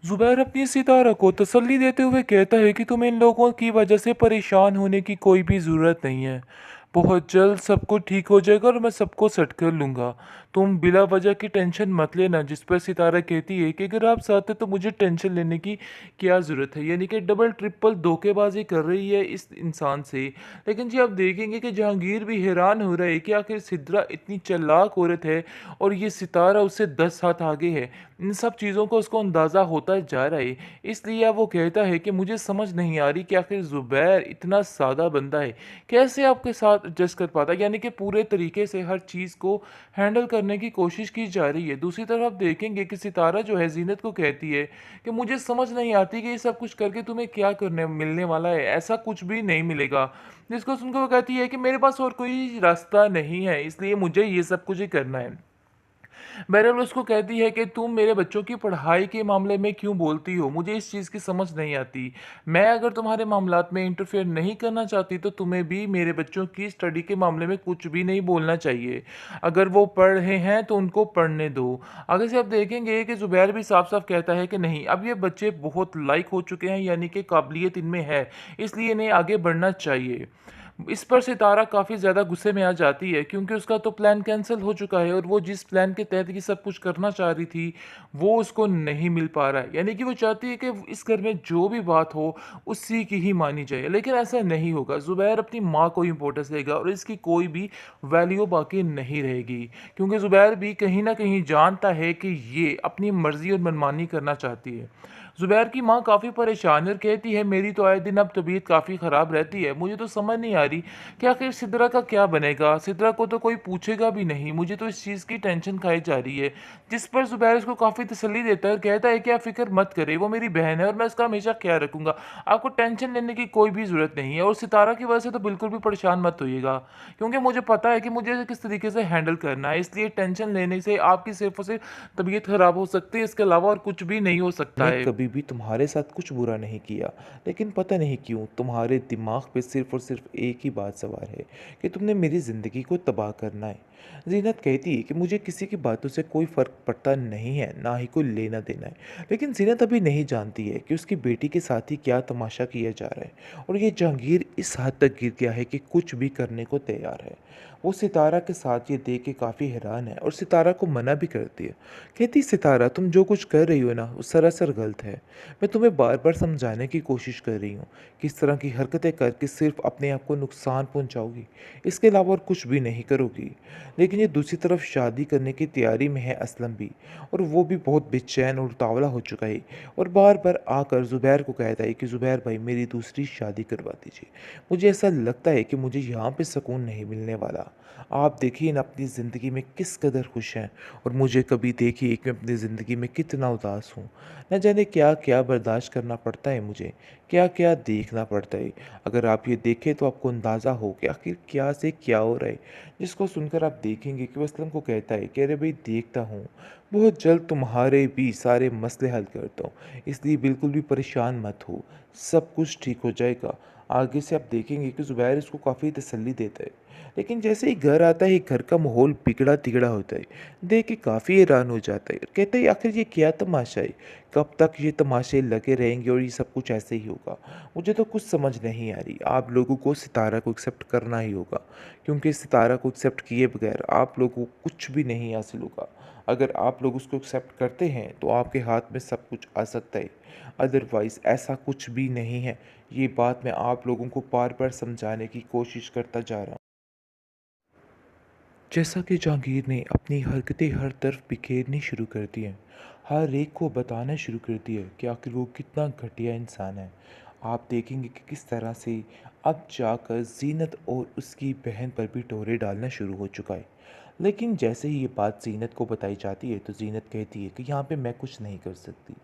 जुबैर अपनी सितारा को तसल्ली देते हुए कहता है कि तुम्हें इन लोगों की वजह से परेशान होने की कोई भी ज़रूरत नहीं है। बहुत जल्द सब कुछ ठीक हो जाएगा और मैं सबको सेट कर लूँगा। तुम बिला वजह की टेंशन मत लेना। जिस पर सितारा कहती है कि अगर आप साथ हैं तो मुझे टेंशन लेने की क्या ज़रूरत है। यानी कि डबल ट्रिपल धोखेबाजी कर रही है इस इंसान से। लेकिन जी आप देखेंगे कि जहांगीर भी हैरान हो रहा है कि आखिर सिद्रा इतनी चालाक औरत है और ये सितारा उससे 10 हाथ आगे है। इन सब चीज़ों का उसको अंदाज़ा होता जा रहा है। इसलिए अब वो कहता है कि मुझे समझ नहीं आ रही कि आखिर ज़ुबैर इतना सादा बंदा है, कैसे आपके साथ एडजस्ट कर पाता है? यानी कि पूरे तरीके से हर चीज़ को हैंडल करने की कोशिश की जा रही है। दूसरी तरफ आप देखेंगे कि सितारा जो है ज़ीनत को कहती है कि मुझे समझ नहीं आती कि ये सब कुछ करके तुम्हें क्या करने मिलने वाला है? ऐसा कुछ भी नहीं मिलेगा। जिसको सुनकर वो कहती है कि मेरे पास और कोई रास्ता नहीं है, इसलिए मुझे ये सब कुछ ही करना है। बहरहाल उसको कहती है कि तुम मेरे बच्चों की पढ़ाई के मामले में क्यों बोलती हो? मुझे इस चीज़ की समझ नहीं आती। मैं अगर तुम्हारे मामलात में इंटरफेयर नहीं करना चाहती तो तुम्हें भी मेरे बच्चों की स्टडी के मामले में कुछ भी नहीं बोलना चाहिए। अगर वो पढ़ रहे हैं तो उनको पढ़ने दो। आगे से आप देखेंगे कि ज़ुबैर भी साफ-साफ कहता है कि नहीं, अब ये बच्चे बहुत लायक हो चुके हैं, यानी कि काबिलियत इनमें है, इसलिए इन्हें आगे बढ़ना चाहिए। इस पर सितारा काफ़ी ज़्यादा गुस्से में आ जाती है क्योंकि उसका तो प्लान कैंसिल हो चुका है और वो जिस प्लान के तहत ये सब कुछ करना चाह रही थी, वो उसको नहीं मिल पा रहा है। यानी कि वो चाहती है कि इस घर में जो भी बात हो, उसी की ही मानी जाए। लेकिन ऐसा नहीं होगा। ज़ुबैर अपनी माँ को इम्पोर्टेंस देगा और इसकी कोई भी वैल्यू बाकी नहीं रहेगी क्योंकि ज़ुबैर भी कहीं न कहीं जानता है कि ये अपनी मर्ज़ी और मनमानी करना चाहती है। ज़ुबैर की माँ काफ़ी परेशान है और कहती है मेरी तो आए दिन अब तबीयत काफ़ी ख़राब रहती है। मुझे तो समझ नहीं आ रही कि आखिर सिद्रा का क्या बनेगा? सिद्रा को तो कोई पूछेगा भी नहीं। मुझे तो इस चीज़ की टेंशन खाई जा रही है। जिस पर ज़ुबैर उसको काफ़ी तसल्ली देता है और कहता है कि आप फ़िक्र मत करें, वो मेरी बहन है और मैं उसका हमेशा ख़्याल रखूँगा। आपको टेंशन लेने की कोई भी ज़रूरत नहीं है और सितारा की वजह से तो बिल्कुल भी परेशान मत होइएगा क्योंकि मुझे पता है कि मुझे इसे किस तरीके से हैंडल करना है। इसलिए टेंशन लेने से आपकी सिर्फ़ और सिर्फ़ तबीयत ख़राब हो सकती है, इसके अलावा और कुछ भी नहीं हो सकता मैंने है। कभी भी तुम्हारे साथ कुछ बुरा नहीं किया, लेकिन पता नहीं क्यों तुम्हारे दिमाग पे सिर्फ़ और सिर्फ़ एक ही बात सवार है कि तुमने मेरी ज़िंदगी को तबाह करना है। ज़ीनत कहती है कि मुझे किसी की बातों से कोई फ़र्क पड़ता नहीं है, ना ही कोई लेना-देना है। लेकिन ज़ीनत अभी नहीं जानती है कि उसकी बेटी के साथ ही क्या तमाशा किया जा रहा है और ये जहांगीर इस हद तक गिर गया है कि कुछ भी करने को तैयार है। वो सितारा के साथ ये देख के काफ़ी हैरान है और सितारा को मना भी करती है। कहती सितारा तुम जो कुछ कर रही हो ना वो सरासर गलत है। मैं तुम्हें बार बार समझाने की कोशिश कर रही हूँ कि इस तरह की हरकतें करके सिर्फ अपने आप को नुकसान पहुँचाओगी, इसके अलावा और कुछ भी नहीं करोगी। लेकिन ये दूसरी तरफ शादी करने की तैयारी में है असलम भी, और वो भी बहुत बेचैन और उतावला हो चुका है और बार बार आकर ज़ुबैर को कहता है कि ज़ुबैर भाई मेरी दूसरी शादी करवा दीजिए। मुझे ऐसा लगता है कि मुझे यहाँ पे सुकून नहीं मिलने वाला। आप देखिए ना अपनी ज़िंदगी में किस कदर खुश हैं और मुझे कभी देखिए कि मैं अपनी ज़िंदगी में कितना उदास हूँ। न जाने क्या-क्या बर्दाश्त करना पड़ता है मुझे, क्या-क्या देखना पड़ता है। अगर आप ये देखें तो आपको अंदाज़ा हो कि आखिर क्या से क्या हो रहा है। जिसको सुनकर आप देखेंगे कि वो असलम को कहता है कि अरे भई देखता हूँ, बहुत जल्द तुम्हारे भी सारे मसले हल करता हूँ, इसलिए बिल्कुल भी परेशान मत हो, सब कुछ ठीक हो जाएगा। आगे से आप देखेंगे कि ज़ुबैर इसको काफ़ी तसल्ली देता है। लेकिन जैसे ही घर आता है, घर का माहौल बिगड़ा-तिगड़ा होता है। देख के काफ़ी हैरान हो जाता है। कहता है आखिर ये क्या तमाशा है? कब तक ये तमाशे लगे रहेंगे और ये सब कुछ ऐसे ही होगा? मुझे तो कुछ समझ नहीं आ रही। आप लोगों को सितारा को एक्सेप्ट करना ही होगा, क्योंकि सितारा को एक्सेप्ट किए बगैर आप लोगों को कुछ भी नहीं हासिल होगा। अगर आप लोग उसको एक्सेप्ट करते हैं तो आपके हाथ में सब कुछ आ सकता है, अदरवाइज़ ऐसा कुछ भी नहीं है। ये बात मैं आप लोगों को बार-बार समझाने की कोशिश करता जा रहा हूँ। जैसा कि जहांगीर ने अपनी हरकतें हर तरफ बिखेरनी शुरू कर दी हैं, हर एक को बताना शुरू कर दिया है कि आखिर वो कितना घटिया इंसान है। आप देखेंगे कि किस तरह से अब जाकर ज़ीनत और उसकी बहन पर भी टोरे डालना शुरू हो चुका है। लेकिन जैसे ही ये बात ज़ीनत को बताई जाती है तो ज़ीनत कहती है कि यहाँ पे मैं कुछ नहीं कर सकती।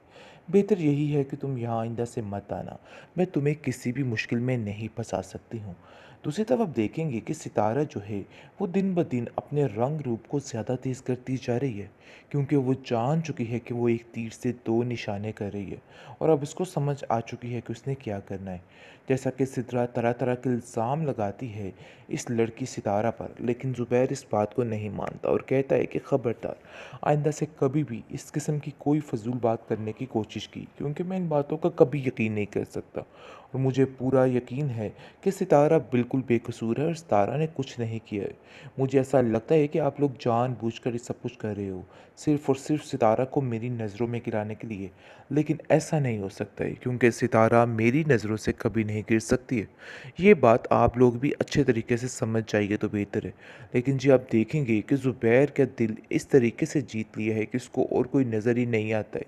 बेहतर यही है कि तुम यहाँ आइंदा से मत आना। मैं तुम्हें किसी भी मुश्किल में नहीं फंसा सकती हूँ। दूसरी तरफ आप देखेंगे कि सितारा जो है वो दिन ब दिन अपने रंग रूप को ज़्यादा तेज़ करती जा रही है, क्योंकि वो जान चुकी है कि वो एक तीर से दो निशाने कर रही है और अब इसको समझ आ चुकी है कि उसने क्या करना है। जैसा कि सिद्रा तरह तरह के इल्ज़ाम लगाती है इस लड़की सितारा पर, लेकिन ज़ुबैर इस बात को नहीं मानता और कहता है कि ख़बरदार, आइंदा से कभी भी इस किस्म की कोई फजूल बात करने की कोशिश की, क्योंकि मैं इन बातों का कभी यकीन नहीं कर सकता और मुझे पूरा यकीन है कि सितारा बिल्कुल बेकसूर है और सितारा ने कुछ नहीं किया है। मुझे ऐसा लगता है कि आप लोग जानबूझकर ये सब कुछ कर रहे हो, सिर्फ़ और सिर्फ़ सितारा को मेरी नज़रों में गिराने के लिए। लेकिन ऐसा नहीं हो सकता है, क्योंकि सितारा मेरी नज़रों से कभी नहीं गिर सकती है। ये बात आप लोग भी अच्छे तरीके से समझ जाइए तो बेहतर है। लेकिन जी आप देखेंगे कि ज़ुबैर का दिल इस तरीके से जीत लिया है कि उसको और कोई नज़र ही नहीं आता है।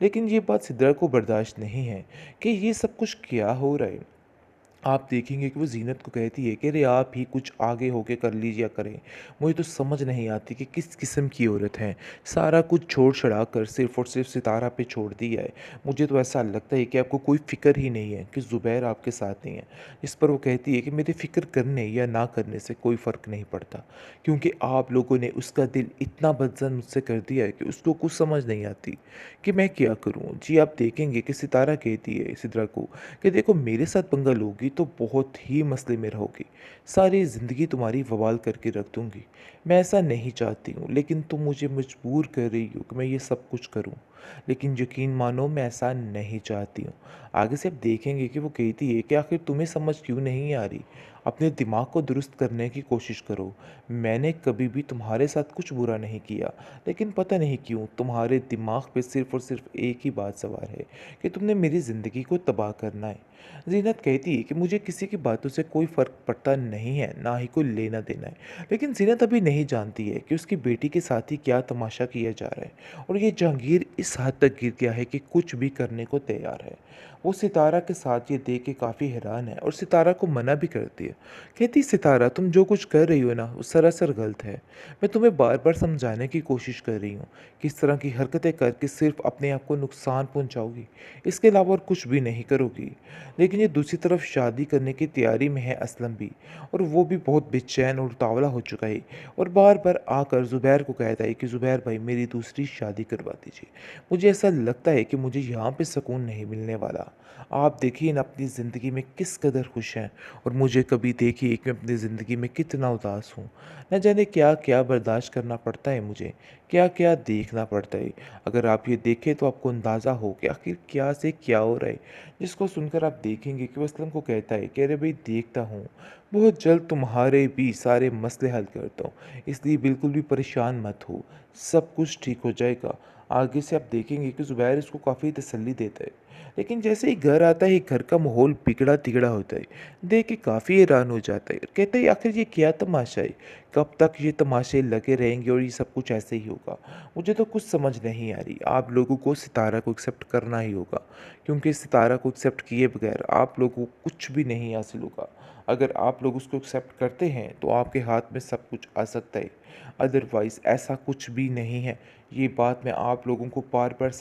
लेकिन ये बात सिद्रा को बर्दाश्त नहीं है कि ये सब कुछ क्या हो रहा है। आप देखेंगे कि वो ज़ीनत को कहती है कि अरे आप ही कुछ आगे होके कर लीजिए करें। मुझे तो समझ नहीं आती कि किस किस्म की औरत है। सारा कुछ छोड़-छड़ा कर सिर्फ़ और सिर्फ़ सितारा पे छोड़ दिया है। मुझे तो ऐसा लगता है कि आपको कोई फ़िक्र ही नहीं है कि ज़ुबैर आपके साथ नहीं है। इस पर वो कहती है कि मेरे फ़िक्र करने या ना करने से कोई फ़र्क नहीं पड़ता, क्योंकि आप लोगों ने उसका दिल इतना बदज़न मुझसे कर दिया है कि उसको कुछ समझ नहीं आती कि मैं क्या करूँ? जी आप देखेंगे कि सितारा कहती है सिद्रा को कि देखो मेरे साथ पंगा लोगी तो बहुत ही मसले में रहोगी। सारी ज़िंदगी तुम्हारी बवाल करके रख दूँगी। मैं ऐसा नहीं चाहती हूँ, लेकिन तुम मुझे मजबूर कर रही हो कि मैं ये सब कुछ करूँ। लेकिन यकीन मानो मैं ऐसा नहीं चाहती हूँ। आगे से आप देखेंगे कि वो कहती है कि आखिर तुम्हें समझ क्यों नहीं आ रही? अपने दिमाग को दुरुस्त करने की कोशिश करो। मैंने कभी भी तुम्हारे साथ कुछ बुरा नहीं किया, लेकिन पता नहीं क्यों तुम्हारे दिमाग पे सिर्फ़ और सिर्फ़ एक ही बात सवार है कि तुमने मेरी ज़िंदगी को तबाह करना है। ज़ीनत कहती है कि मुझे किसी की बातों से कोई फ़र्क पड़ता नहीं है, ना ही कोई लेना-देना है। लेकिन ज़ीनत अभी नहीं जानती है कि उसकी बेटी के साथ ही क्या तमाशा किया जा रहा है और ये जहांगीर इस हद तक गिर गया है कि कुछ भी करने को तैयार है। वो सितारा के साथ ये देख के काफ़ी हैरान है और सितारा को मना भी करती है। कहती सितारा तुम जो कुछ कर रही हो ना वो सरासर गलत है। मैं तुम्हें बार-बार समझाने की कोशिश कर रही हूँ कि इस तरह की हरकतें करके सिर्फ़ अपने आप को नुकसान पहुँचाओगी। इसके अलावा और कुछ भी नहीं करोगी। लेकिन ये दूसरी तरफ शादी करने की तैयारी में है असलम भी, और वो भी बहुत बेचैन और उतावला हो चुका है और बार-बार आकर ज़ुबैर को कहता है कि ज़ुबैर भाई मेरी दूसरी शादी करवा दीजिए। मुझे ऐसा लगता है कि मुझे यहाँ पे सुकून नहीं मिलने वाला। आप देखिए ना अपनी ज़िंदगी में किस कदर खुश हैं और मुझे कभी देखिए कि मैं अपनी ज़िंदगी में कितना उदास हूँ। न जाने क्या-क्या बर्दाश्त करना पड़ता है मुझे, क्या-क्या देखना पड़ता है। अगर आप ये देखें तो आपको अंदाज़ा हो कि आखिर क्या से क्या हो रहा है। जिसको सुनकर आप देखेंगे कि वो असलम को कहता है कि अरे भाई देखता हूँ, बहुत जल्द तुम्हारे भी सारे मसले हल करता हूँ, इसलिए बिल्कुल भी परेशान मत हो, सब कुछ ठीक हो जाएगा। आगे से आप देखेंगे कि ज़ुबैर इसको काफ़ी तसल्ली देता है। लेकिन जैसे ही घर आता है घर का माहौल बिगड़ा-तिगड़ा होता है। देख के काफ़ी हैरान हो जाता है। कहता है आखिर ये क्या तमाशा है? कब तक ये तमाशे लगे रहेंगे और ये सब कुछ ऐसे ही होगा? मुझे तो कुछ समझ नहीं आ रही। आप लोगों को सितारा को एक्सेप्ट करना ही होगा, क्योंकि सितारा को एक्सेप्ट किए बगैर आप लोगों को कुछ भी नहीं हासिल होगा। अगर आप लोग उसको एक्सेप्ट करते हैं तो आपके हाथ में सब कुछ आ सकता है, अदरवाइज़ ऐसा कुछ भी नहीं है। ये बात मैं आप लोगों को बार-बार